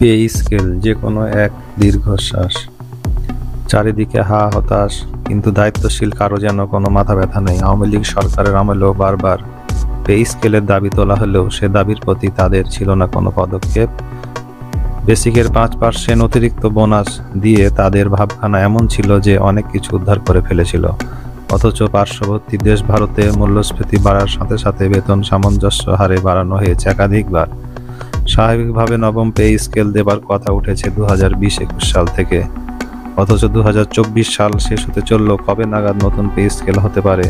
Pay scale যে কোনো এক দীর্ঘশ্বাস। চারিদিকে হা হতাশ, কিন্তু দায়িত্বশীল কারো যেন কোনো মাথা ব্যথা নেই। আওয়ামী লীগ সরকারের আমলেও বারবার পে স্কেলের দাবি তোলা হলেও সে দাবির প্রতি তাদের ছিল না কোনো পদক্ষেপ। বেসিকের 5% অতিরিক্ত বোনাস দিয়ে তাদের ভাবখানা এমন ছিল যে অনেক কিছু উদ্ধার করে ফেলেছিল। অথচ পার্শ্ববর্তী দেশ ভারতে মূল্যস্ফীতি বাড়ার সাথে সাথে বেতন সামঞ্জস্য হারে বাড়ানো হয়েছে একাধিকবার। স্বাভাবিকভাবে নবম পে স্কেল দেবার কথা উঠেছে 2020-21 সাল থেকে। অথচ 2024 সাল শেষ হতে চলল, কবে নাগাদ নতুন পে স্কেল হতে পারে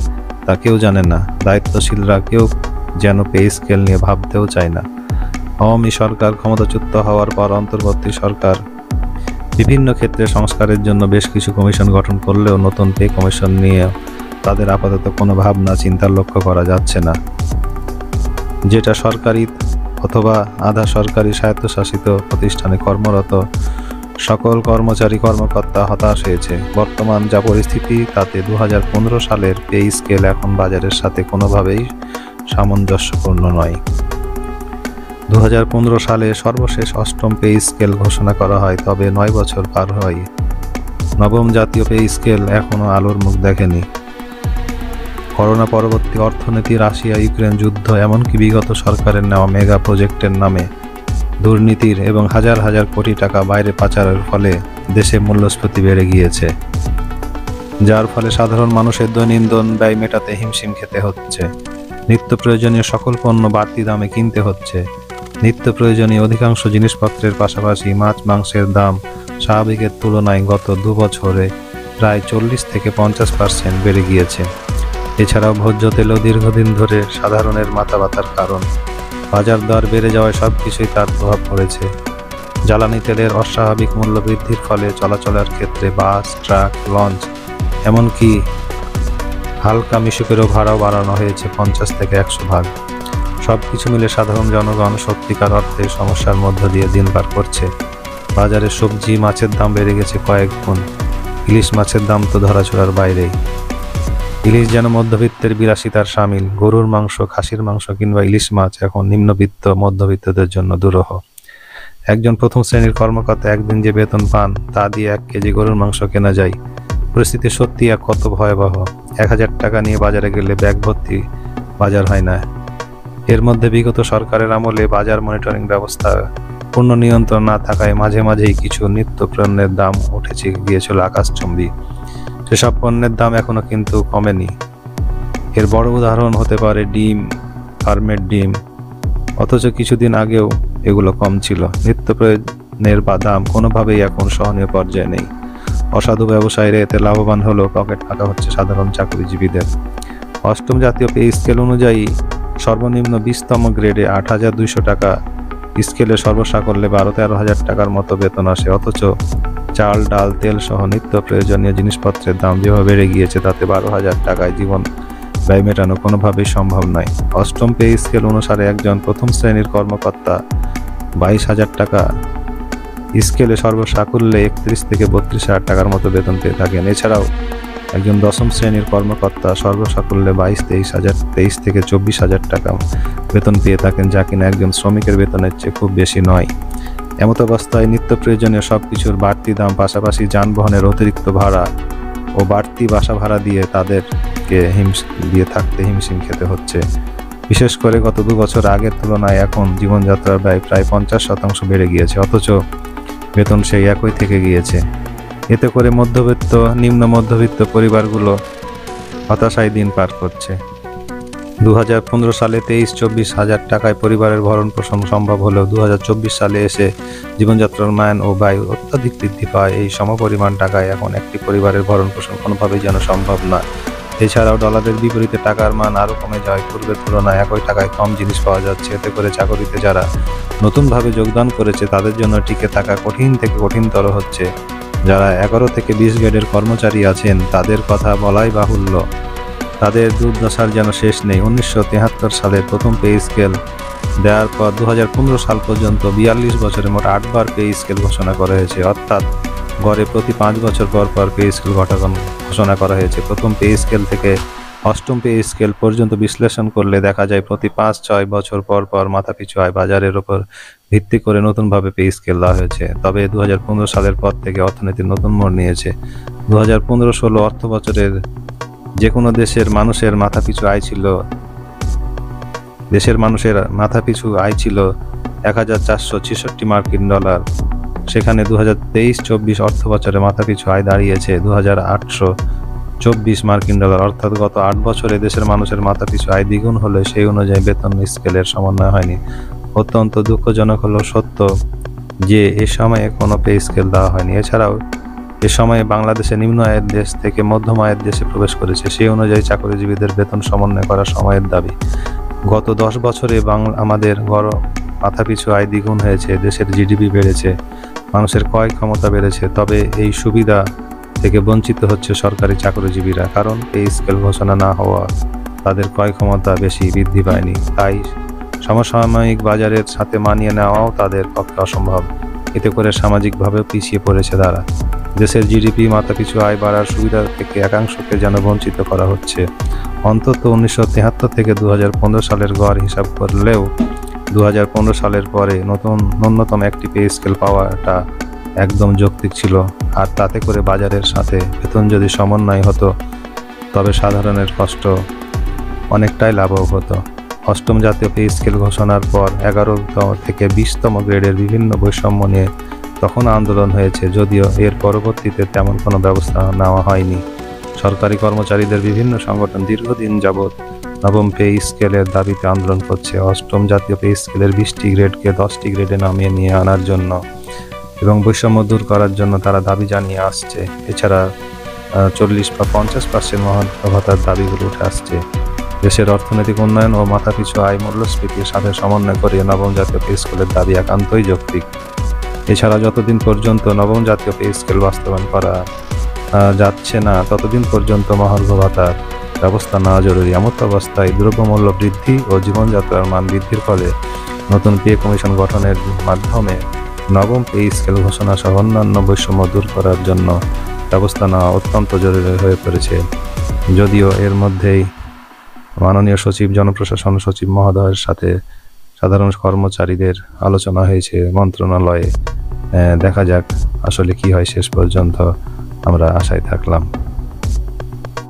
তা কেউ জানে না। দায়িত্বশীলরা কেউ যেন পে স্কেল নিয়ে ভাবতেও চায় না। আওয়ামী সরকার ক্ষমতাচ্যুত হওয়ার পর অন্তর্বর্তী সরকার বিভিন্ন ক্ষেত্রে সংস্কারের জন্য বেশ কিছু কমিশন গঠন করলেও নতুন পে কমিশন নিয়ে তাদের আপাতত কোনো ভাবনা চিন্তার লক্ষ্য করা যাচ্ছে না। যেটা সরকারি অথবা আধা সরকারি স্বায়ত্তশাসিত প্রতিষ্ঠানে কর্মরত সকল কর্মচারী কর্মকর্তা হতাশ হয়েছে। বর্তমান যা পরিস্থিতি তাতে 2015 সালের পে স্কেল এখন বাজারের সাথে কোনোভাবেই সামঞ্জস্যপূর্ণ নয়। 2015 সালে সর্বশেষ অষ্টম পে স্কেল ঘোষণা করা হয়, তবে 9 বছর পার হয়। নবম জাতীয় পে স্কেল এখনও আলোর মুখ দেখেনি। করোনা পরবর্তী অর্থনীতি, রাশিয়া ইউক্রেন যুদ্ধ, এমনকি বিগত সরকারের নেওয়া মেগা প্রজেক্টের নামে দুর্নীতির এবং হাজার হাজার কোটি টাকা বাইরে পাচারের ফলে দেশে মূল্যস্ফীতি বেড়ে গিয়েছে, যার ফলে সাধারণ মানুষের দৈনন্দিন ব্যয় মেটাতে হিমশিম খেতে হচ্ছে। নিত্য প্রয়োজনীয় সকল পণ্য বাড়তি দামে কিনতে হচ্ছে। নিত্য প্রয়োজনীয় অধিকাংশ জিনিসপত্রের পাশাপাশি মাছ মাংসের দাম স্বাভাবিকের তুলনায় গত 2 বছরে প্রায় 40 থেকে 50% বেড়ে গিয়েছে। এছাড়াও ভোজ্য তেলও দীর্ঘদিন ধরে সাধারণের মাথা ব্যথার কারণ। বাজার দর বেড়ে যাওয়ায় সব কিছুই তার প্রভাব পড়েছে। জ্বালানি তেলের অস্বাভাবিক মূল্য বৃদ্ধির ফলে চলাচলের ক্ষেত্রে বাস, ট্রাক, লঞ্চ, এমনকি হালকা মিশুকেরও ভাড়াও বাড়ানো হয়েছে 50 থেকে 100 ভাগ। সব কিছু মিলে সাধারণ জনগণ সত্যিকার অর্থে সমস্যার মধ্য দিয়ে দিন পার করছে। বাজারে সবজি, মাছের দাম বেড়ে গেছে কয়েক গুণ। ইলিশ মাছের দাম তো ধরাছোঁয়ার বাইরেই। ইলিশ যেন মধ্যবিত্তের বিলাসিতার শামিল। গরুর মাংস, খাসির মাংস কিংবা ইলিশ মাছ এখন নিম্নবিত্ত মধ্যবিত্তদের জন্য দুরূহ। একজন প্রথম শ্রেণীর কর্মকর্তা একদিন যে বেতন পান তা দিয়ে 1 কেজি গরুর মাংস কেনা যায়। পরিস্থিতি সত্যি কত ভয়াবহ। 1000 টাকা নিয়ে বাজারে গেলে ব্যাগ ভর্তি বাজার হয় না। এর মধ্যে বিগত সরকারের আমলে বাজার মনিটরিং ব্যবস্থা পূর্ণ নিয়ন্ত্রণ না থাকায় মাঝে মাঝেই কিছু নিত্য পণ্যের দাম উঠেছে গিয়েছিল আকাশচুম্বী। সেসব পণ্যের দাম এখনো কিন্তু কমেনি। এর বড় উদাহরণ হতে পারে ডিম, ফার্মের ডিম। অথচ কিছুদিন আগেও এগুলো কম ছিল। নিত্য প্রয়োজনের দাম কোনোভাবেই এখন সহনীয় পর্যায়ে নেই। অসাধু ব্যবসায়ীরা এতে লাভবান হলেও পকেট ফাঁকা হচ্ছে সাধারণ চাকরিজীবীদের। অষ্টম জাতীয় পে স্কেল অনুযায়ী সর্বনিম্ন 20তম গ্রেডে 8,200 টাকা, স্কেলে সর্বসাকল্যে 12-13 হাজার টাকার মতো বেতন আসে। অথচ চাল, ডাল, তেল সহ নিত্য প্রয়োজনীয় জিনিসপত্রের দাম যেভাবে বেড়ে গিয়েছে তাতে 12,000 টাকায় জীবন ব্যয় মেটানো কোনোভাবেই সম্ভব নয়। অষ্টম পে স্কেল অনুসারে একজন প্রথম শ্রেণীর কর্মকর্তা 22,000 টাকা, স্কেলে সর্বসাকুল্যে 31 থেকে 32,000 টাকার মতো বেতন পেয়ে থাকেন। এছাড়াও একজন দশম শ্রেণীর কর্মকর্তা সর্বসাকুল্যে 23 থেকে 24,000 টাকা বেতন পেয়ে থাকেন, যা কিনা একজন শ্রমিকের বেতনের চেয়ে খুব বেশি নয়। এমত অবস্থায় নিত্য প্রয়োজনীয় সবকিছুর বাড়তি দাম, পাশাপাশি যানবাহনের অতিরিক্ত ভাড়া ও বাড়তি বাসা ভাড়া দিয়ে তাদেরকে থাকতে হিমশিম খেতে হচ্ছে। বিশেষ করে গত 2 বছর আগের তুলনায় এখন জীবনযাত্রার ব্যয় প্রায় 50% বেড়ে গিয়েছে, অথচ বেতন সেই একই থেকে গিয়েছে। এতে করে মধ্যবিত্ত, নিম্ন মধ্যবিত্ত পরিবারগুলো হতাশায় দিন পার করছে। 2015 সালে 23-24 হাজার টাকায় পরিবারের ভরণ পোষণ সম্ভব হলেও 2024 সালে এসে জীবনযাত্রার মান ও ব্যয় অত্যাধিক বৃদ্ধি পায়। এই সমপরিমাণ টাকায় এখন একটি পরিবারের ভরণ পোষণ কোনোভাবেই যেন সম্ভব না। এছাড়াও ডলারের বিপরীতে টাকার মান আরও কমে যায়। পূর্বের তুলনায় একই টাকায় কম জিনিস পাওয়া যাচ্ছে। এতে করে চাকরিতে যারা নতুনভাবে যোগদান করেছে তাদের জন্য টিকে থাকা কঠিন থেকে কঠিনতর হচ্ছে। যারা 11 থেকে 20 গ্রেডের কর্মচারী আছেন তাদের কথা বলাই বাহুল্য। তাদের দুর্দশার যেন শেষ নেই। 1973 সালের প্রথম পে স্কেল দেওয়ার পর 2015 সাল পর্যন্ত 42 বছরে মোট 8 বার পে স্কেল ঘোষণা করা হয়েছে। অর্থাৎ গড়ে প্রতি 5 বছর পর পর পে স্কেল ঘোষণা করা হয়েছে। প্রথম পে স্কেল থেকে অষ্টম পে স্কেল পর্যন্ত বিশ্লেষণ করলে দেখা যায় প্রতি 5-6 বছর পর পর মাথাপিছু আয় বাজারের ওপর ভিত্তি করে নতুনভাবে পে স্কেল দেওয়া হয়েছে। তবে 2015 সালের পর থেকে অর্থনীতি নতুন মোড় নিয়েছে। 2015-16 অর্থ বছরের যে কোনো দেশের মানুষের মাথাপিছু আয় ছিল 1466 মার্কিন ডলার। সেখানে 2023-24 অর্থ বছরে মাথাপিছু আয় দাঁড়িয়েছে 2824 মার্কিন ডলার। অর্থাৎ গত 8 বছরে দেশের মানুষের মাথাপিছু আয় দ্বিগুণ হলে সেই অনুযায়ী বেতন স্কেলের সমন্বয় হয়নি। অত্যন্ত দুঃখজনক হলো সত্য যে এ সময়ে কোনো পে স্কেল দেওয়া হয়নি। এছাড়াও এ সময়ে বাংলাদেশে নিম্ন আয়ের দেশ থেকে মধ্যম আয়ের দেশে প্রবেশ করেছে। সেই অনুযায়ী চাকরিজীবীদের বেতন সমন্বয় করা সময়ের দাবি। গত 10 বছরে আমাদের গড় মাথাপিছু আয় দ্বিগুণ হয়েছে, দেশের জিডিপি বেড়েছে, মানুষের ক্রয় ক্ষমতা বেড়েছে। তবে এই সুবিধা থেকে বঞ্চিত হচ্ছে সরকারি চাকরিজীবীরা, কারণ এই স্কেল ঘোষণা না হওয়া তাদের ক্রয় ক্ষমতা বেশি বৃদ্ধি পায়নি। তাই সমসাময়িক বাজারের সাথে মানিয়ে নেওয়াও তাদের পক্ষে অসম্ভব। এতে করে সামাজিকভাবেও পিছিয়ে পড়েছে তারা। দেশের জিডিপি মাথাপিছু আয় বাড়ার সুবিধা থেকে একাংশকে যেন বঞ্চিত করা হচ্ছে। অন্তত 1973 থেকে 2015 সালের গড় হিসাব করলেও 2015 সালের পরে ন্যূনতম একটি পে স্কেল পাওয়াটা একদম যৌক্তিক ছিল। আর তাতে করে বাজারের সাথে বেতন যদি সমন্বয় হতো তবে সাধারণের কষ্ট অনেকটাই লাঘব হতো। অষ্টম জাতীয় পে স্কেল ঘোষণার পর 11তম থেকে 20তম গ্রেডের বিভিন্ন বৈষম্য নিয়ে তখন আন্দোলন হয়েছে, যদিও এর পরবর্তীতে তেমন কোনো ব্যবস্থা নেওয়া হয়নি। সরকারি কর্মচারীদের বিভিন্ন সংগঠন দীর্ঘদিন যাবৎ নবম পে স্কেলের দাবিতে আন্দোলন করছে। অষ্টম জাতীয় পে স্কেলের 20টি গ্রেডকে 10টি গ্রেডে নামিয়ে নিয়ে আনার জন্য এবং বৈষম্য দূর করার জন্য তারা দাবি জানিয়ে আসছে। এছাড়া 40 বা 50% মহার্ঘ ভাতার দাবিগুলো উঠে আসছে। দেশের অর্থনৈতিক উন্নয়ন ও মাথাপিছু আয় মূল্যস্ফীতির সাথে সমন্বয় করে নবম জাতীয় পে স্কেলের দাবি একান্তই যৌক্তিক। এছাড়া যতদিন পর্যন্ত নবম জাতীয় পে স্কেল বাস্তবায়ন করা যাচ্ছে না ততদিন পর্যন্ত মহার্ঘ ভাতার ব্যবস্থা নেওয়া জরুরি। এমত অবস্থায় দ্রব্যমূল্য বৃদ্ধি ও জীবনযাত্রার মান বৃদ্ধির ফলে নতুন পে কমিশন গঠনের মাধ্যমে নবম পে স্কেল ঘোষণা সহ অন্যান্য বৈষম্য দূর করার জন্য ব্যবস্থা নেওয়া অত্যন্ত জরুরি হয়ে পড়েছে। যদিও এর মধ্যেই মাননীয় সচিব, জনপ্রশাসন সচিব মহোদয়ের সাথে সাধারণ কর্মচারীদের আলোচনা হয়েছে মন্ত্রণালয়ে। দেখা যাক আসলে কি হয় শেষ পর্যন্ত, আমরা আশায় থাকলাম।